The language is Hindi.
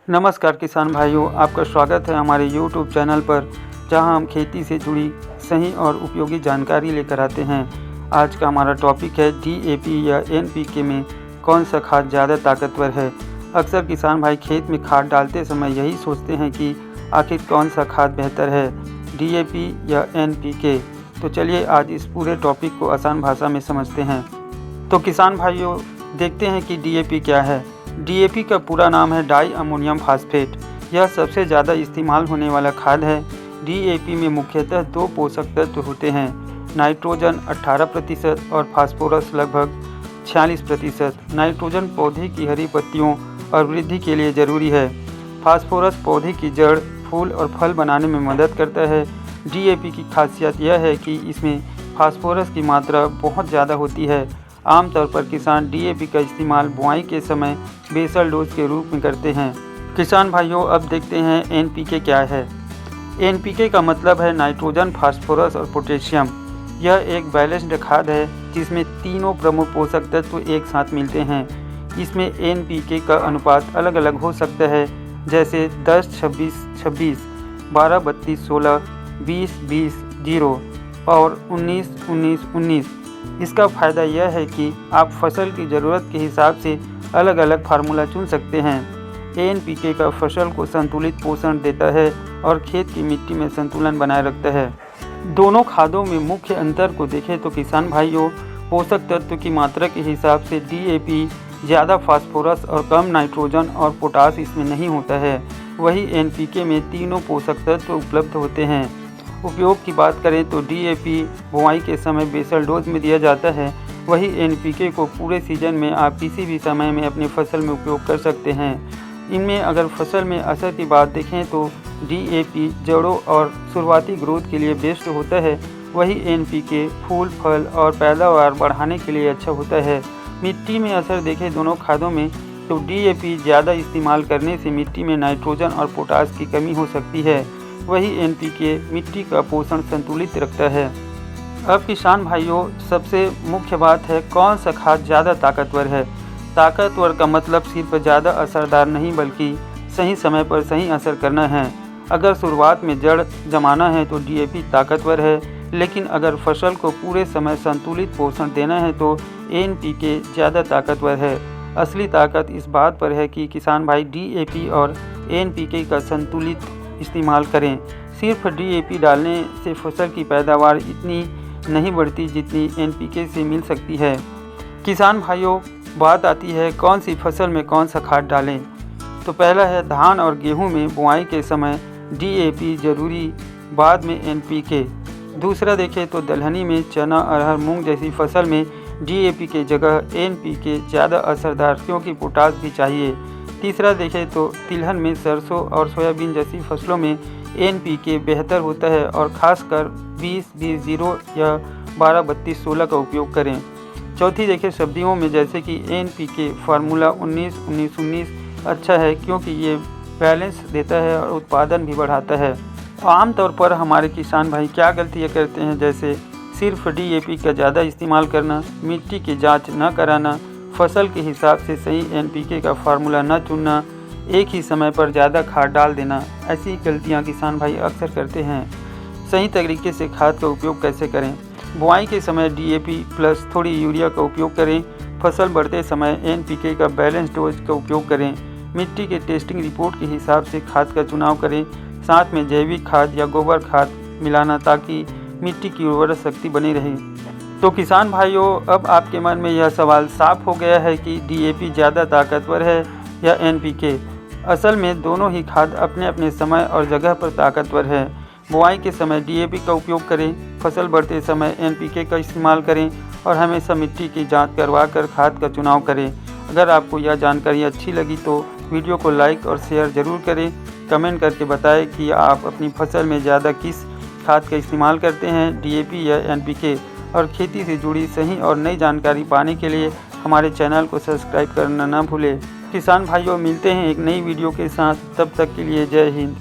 नमस्कार किसान भाइयों, आपका स्वागत है हमारे YouTube चैनल पर, जहां हम खेती से जुड़ी सही और उपयोगी जानकारी लेकर आते हैं। आज का हमारा टॉपिक है DAP या NPK में कौन सा खाद ज़्यादा ताकतवर है। अक्सर किसान भाई खेत में खाद डालते समय यही सोचते हैं कि आखिर कौन सा खाद बेहतर है, DAP या NPK। तो चलिए आज इस पूरे टॉपिक को आसान भाषा में समझते हैं। तो किसान भाइयों, देखते हैं कि DAP क्या है। DAP का पूरा नाम है डाई अमोनियम फास्फेट। यह सबसे ज़्यादा इस्तेमाल होने वाला खाद है। DAP में मुख्यतः दो पोषक तत्व होते हैं, नाइट्रोजन 18% और फास्फोरस लगभग 46%। नाइट्रोजन पौधे की हरी पत्तियों और वृद्धि के लिए ज़रूरी है। फास्फोरस पौधे की जड़, फूल और फल बनाने में मदद करता है। DAP की खासियत यह है कि इसमें फास्फोरस की मात्रा बहुत ज़्यादा होती है। आमतौर पर किसान DAP का इस्तेमाल बुआई के समय बेसल डोज के रूप में करते हैं। किसान भाइयों, अब देखते हैं NPK क्या है। NPK का मतलब है नाइट्रोजन, फास्फोरस और पोटेशियम। यह एक बैलेंस्ड खाद है जिसमें तीनों प्रमुख पोषक तत्व एक साथ मिलते हैं। इसमें NPK का अनुपात अलग अलग हो सकता है, जैसे 10-26-26, 12-32-16, 20-20-0 और 19-19-19। इसका फ़ायदा यह है कि आप फसल की ज़रूरत के हिसाब से अलग अलग फार्मूला चुन सकते हैं। NPK का फसल को संतुलित पोषण देता है और खेत की मिट्टी में संतुलन बनाए रखता है। दोनों खादों में मुख्य अंतर को देखें तो किसान भाइयों, पोषक तत्व की मात्रा के हिसाब से DAP ज़्यादा फास्फोरस और कम नाइट्रोजन और पोटास इसमें नहीं होता है। वही NPK में तीनों पोषक तत्व उपलब्ध होते हैं। उपयोग की बात करें तो DAP बुआई के समय बेसल डोज में दिया जाता है। वही NPK को पूरे सीजन में आप किसी भी समय में अपनी फसल में उपयोग कर सकते हैं। इनमें अगर फसल में असर की बात देखें तो DAP जड़ों और शुरुआती ग्रोथ के लिए बेस्ट होता है। वही NPK फूल, फल और पैदावार बढ़ाने के लिए अच्छा होता है। मिट्टी में असर देखें दोनों खादों में तो DAP ज़्यादा इस्तेमाल करने से मिट्टी में नाइट्रोजन और पोटास की कमी हो सकती है। वही NPK मिट्टी का पोषण संतुलित रखता है। अब किसान भाइयों, सबसे मुख्य बात है कौन सा खाद ज़्यादा ताकतवर है। ताकतवर का मतलब सिर्फ ज़्यादा असरदार नहीं बल्कि सही समय पर सही असर करना है। अगर शुरुआत में जड़ जमाना है तो DAP ताकतवर है, लेकिन अगर फसल को पूरे समय संतुलित पोषण देना है तो NPK ज़्यादा ताकतवर है। असली ताकत इस बात पर है कि किसान भाई DAP और NPK का संतुलित इस्तेमाल करें। सिर्फ DAP डालने से फसल की पैदावार इतनी नहीं बढ़ती जितनी NPK से मिल सकती है। किसान भाइयों, बात आती है कौन सी फसल में कौन सा खाद डालें। तो पहला है धान और गेहूं में बुआई के समय DAP जरूरी, बाद में NPK। दूसरा देखें तो दलहनी में चना, अरहर, मूंग जैसी फसल में DAP के जगह NPK ज़्यादा असरदार, क्योंकि पोटास भी चाहिए। तीसरा देखें तो तिलहन में सरसों और सोयाबीन जैसी फसलों में NPK बेहतर होता है और ख़ासकर 20-20-0 या 12-32-16 का उपयोग करें। चौथी देखें सब्जियों में, जैसे कि NPK फार्मूला 19-19-19 अच्छा है, क्योंकि ये बैलेंस देता है और उत्पादन भी बढ़ाता है। आमतौर पर हमारे किसान भाई क्या गलतियाँ करते हैं, जैसे सिर्फ DAP का ज़्यादा इस्तेमाल करना, मिट्टी की जाँच न कराना, फसल के हिसाब से सही NPK का फार्मूला न चुनना, एक ही समय पर ज़्यादा खाद डाल देना। ऐसी गलतियां किसान भाई अक्सर करते हैं। सही तरीके से खाद का उपयोग कैसे करें। बुआई के समय DAP प्लस थोड़ी यूरिया का उपयोग करें। फसल बढ़ते समय NPK का बैलेंस डोज का उपयोग करें। मिट्टी के टेस्टिंग रिपोर्ट के हिसाब से खाद का चुनाव करें। साथ में जैविक खाद या गोबर खाद मिलाना, ताकि मिट्टी की उर्वरक शक्ति बनी रहे। तो किसान भाइयों, अब आपके मन में यह सवाल साफ हो गया है कि DAP ज़्यादा ताकतवर है या NPK। असल में दोनों ही खाद अपने अपने समय और जगह पर ताकतवर है। बुआई के समय DAP का उपयोग करें, फसल बढ़ते समय NPK का इस्तेमाल करें और हमेशा मिट्टी की जांच करवा कर खाद का चुनाव करें। अगर आपको यह जानकारी अच्छी लगी तो वीडियो को लाइक और शेयर ज़रूर करें। कमेंट करके बताएं कि आप अपनी फसल में ज़्यादा किस खाद का इस्तेमाल करते हैं, DAP या NPK। और खेती से जुड़ी सही और नई जानकारी पाने के लिए हमारे चैनल को सब्सक्राइब करना ना भूलें। किसान भाइयों, मिलते हैं एक नई वीडियो के साथ। तब तक के लिए जय हिंद।